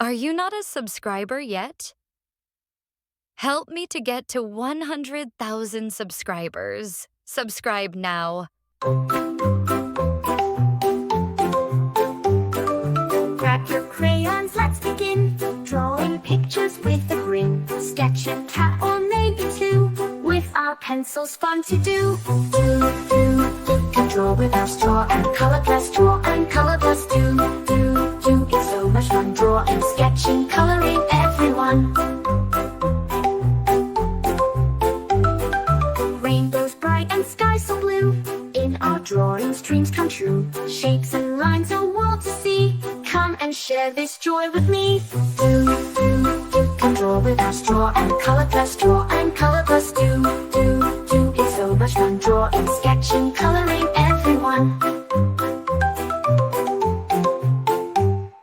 Are you not a subscriber yet? Help me to get to 100,000 subscribers. Subscribe now. Grab your crayons, let's begin. Drawing pictures with a grin. Sketch a cat or maybe two. With our pencils, fun to do. Can draw with our straw and color plus draw and color plus do. It's so much fun drawing, sketching, coloring, everyone. Rainbows bright and skies so blue. In our drawings, dreams come true. Shapes and lines, a world to see. Come and share this joy with me. Can draw with our straw and color plus draw and color plus do. It's so much fun drawing, sketching, coloring, everyone.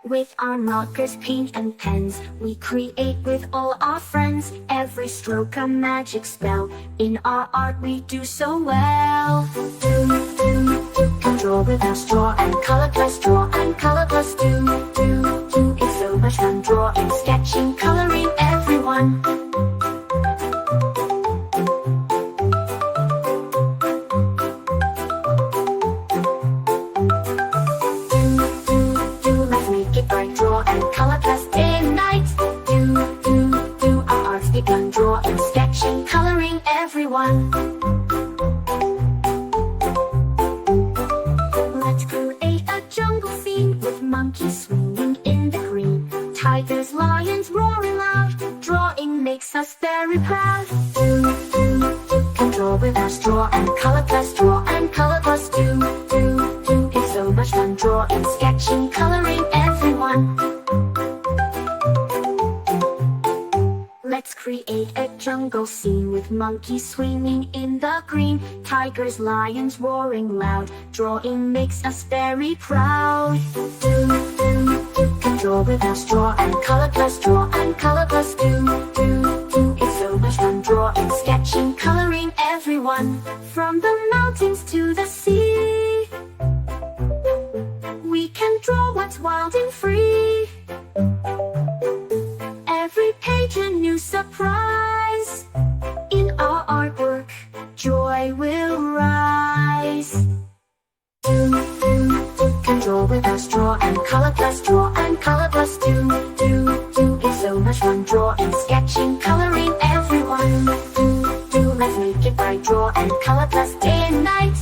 With our markers, paint and pens, we create with all our friends. Every stroke a magic spell. In our art we do so well. Can draw with our straw and color plus draw and color plus do. It's so much fun drawing, sketching, coloring, everyone. Let's make it bright, draw and color plus day and night. Our art's begun, drawing, sketching, coloring, everyone. Let's create a jungle scene with monkeys swinging in the green. Tigers, lions roaring loud. Drawing makes us very proud. Can draw with our straw and color plus draw and color plus do. It's so much fun drawing, sketching, coloring, everyone. Let's create a jungle scene with monkeys swinging in the green. Tigers, lions roaring loud. Drawing makes us very proud. Can draw with our straw and color plus draw and color plus do. It's so much fun drawing, sketching, coloring, everyone. From the mountains to the sea, we can draw what's wild and free. Every page a new surprise. In our artwork, joy will rise. Can draw with our straw and color plus draw and color plus do. It's so much fun drawing, sketching, coloring, everyone. Let's make it bright, draw and color plus day and night.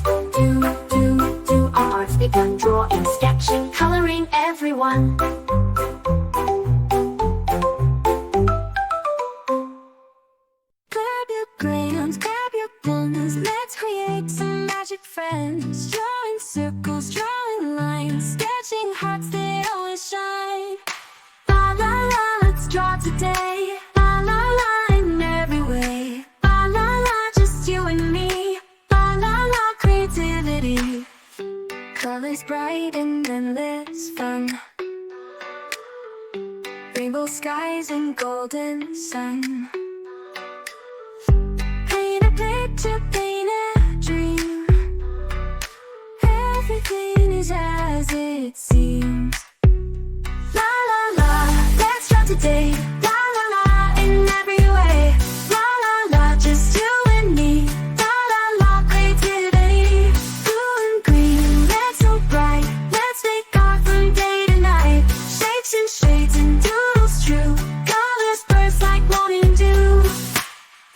Our art's begun, drawing, sketching, coloring, everyone. Grab your crayons, grab your pens. Let's create some magic friends. Drawing circles, drawing lines, sketching hearts that always shine. La la la, let's draw today. La la la, in every way. La la la, just you and me. La la la, creativity. Colors bright and endless fun. Rainbow skies and golden sun. Paint a picture, paint a dream. Everything is as it seems. La la la, let's draw today. La la la, in every way. La la la, just you and me. La la la, creativity. Blue and green, red so bright. Let's make art from day to night. Shapes and shades and doodles true. Colors burst like morning dew.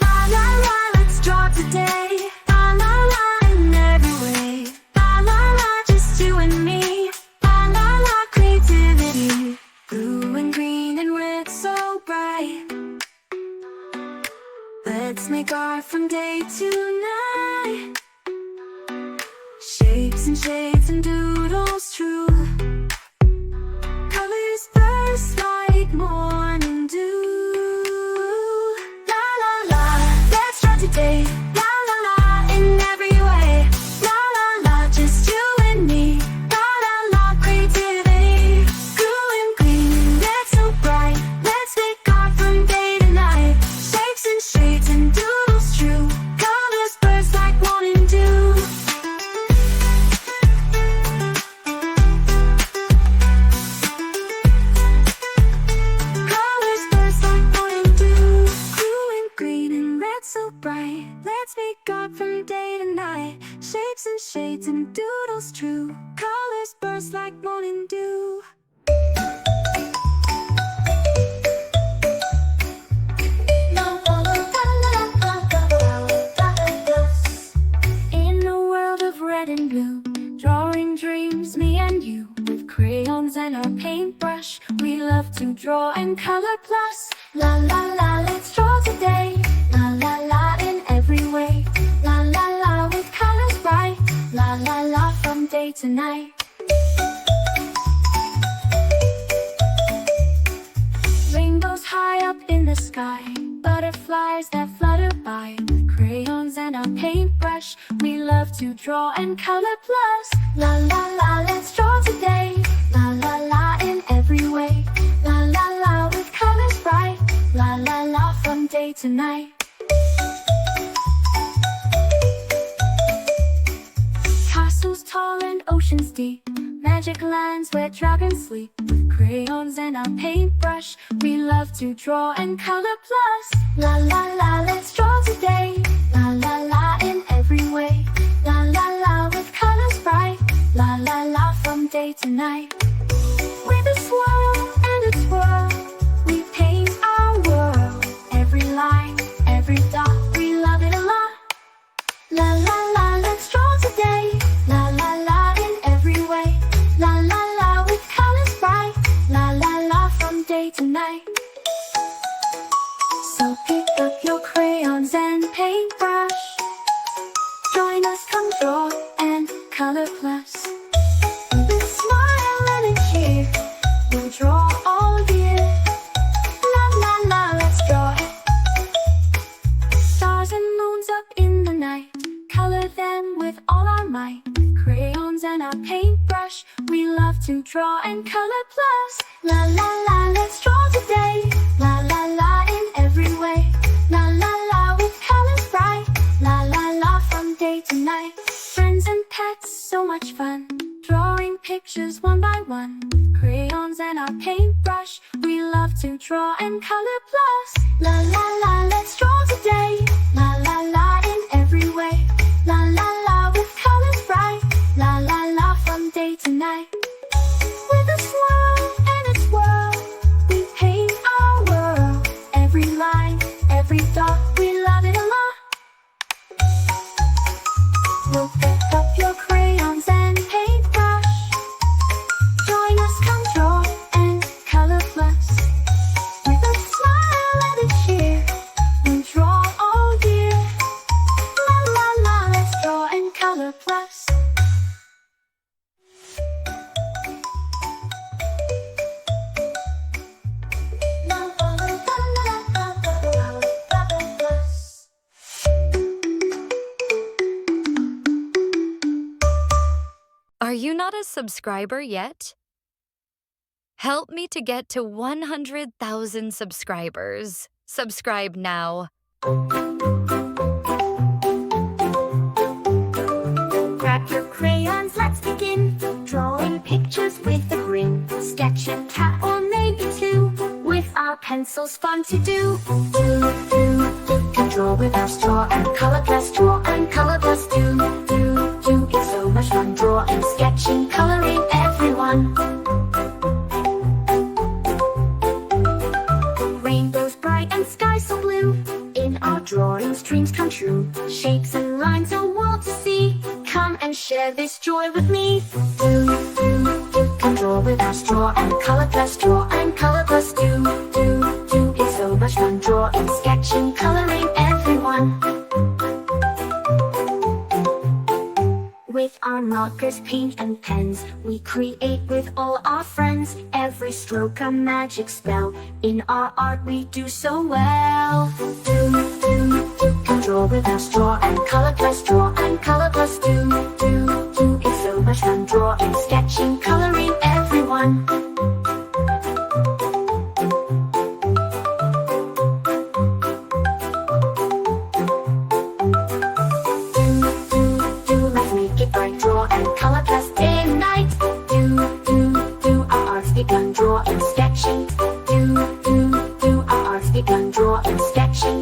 La la la, let's draw today. La la la, in every way. La la la, just you and me. La la la, creativity. Blue and green and red so bright. Let's make art from day to night. Shapes and shades and doodles true. Colors burst like morning dew. La la la, let's draw today. La la la, in every way. La la la, just you and me. La la la, creativity. Blue and green, red so bright. Let's make art from day to night. Shapes and shades and doodles true. Colors burst like morning dew. beads and doodles true. Colors burst like morning dew. In a world of red and blue, drawing dreams, me and you. With crayons and our paintbrush, we love to draw and color plus. La la la, let's draw today. La la la, in every way. La la la, with colors bright. La la la, from day to night. Rainbows high up in the sky, butterflies that flutter by. With crayons and our paintbrush, we love to draw and color plus. La la la, let's draw today. La la la, in every way. La la la, with colors bright. La la la, from day to night. Castles tall and oceans deep, magic lands where dragons sleep. With crayons and our paintbrush, we love to draw and color plus. La la la, let's draw today. La la la, in every way. La la la, with colors bright. La la la, from day to night. With a swirl and a twirl, we paint our world. Every line, every dot, we love it a lot. La la la, let's draw today. La la la, in every way. La la la, with colors bright. La la la, from day to night. So pick up your crayons and paintbrush. Join us, come draw and color plus. With a smile and a cheer, we'll draw all year. La la la, let's draw it. Stars and moons up in the night, color them with all our might. Crayons and our paintbrush, we love to draw and color plus. La la la, let's draw today. La la la, in every way. La la la, with colors bright. La la la, from day to night. Friends and pets, so much fun, drawing pictures one by one. Crayons and our paintbrush, we love to draw and color plus. La la la, let's draw today. La la la, in every way. La la la, with colors bright. La la la, from day to night. With a swirl and a twirl, we paint our world. Every line, every dot, we love it a lot. We'll pick up your crayons and paintbrush. Join us, come draw and color plus. With a smile and a cheer, we'll draw all year. La la la, let's draw and color plus. La la la la la la la la plus. Are you not a subscriber yet? Help me to get to 100,000 subscribers. Subscribe now. Grab your crayons, let's begin. Drawing pictures with a grin. Sketch a cat or maybe two. With our pencils, fun to do. Can draw with our straw and color plus. Draw and color plus. Do. It's so much fun drawing, sketching, coloring, everyone. Rainbows bright and sky so blue. In our drawings, dreams come true. Shapes and lines, a world to see. Come and share this joy with me. Do. Can draw with our straw and color plus. Draw and color plus. Do. It's so much fun drawing, sketching, coloring, everyone. With our markers, paint and pens, we create with all our friends. Every stroke a magic spell. In our art we do so well. Do. Can draw with our straw and color plus. Draw and color plus. Do. It's so much fun drawing, sketching, coloring, everyone. Let's make it bright. Draw and color plus. Day and night. Do. Our art's begun. Draw and sketching. Do. Our art's begun. Draw and sketching.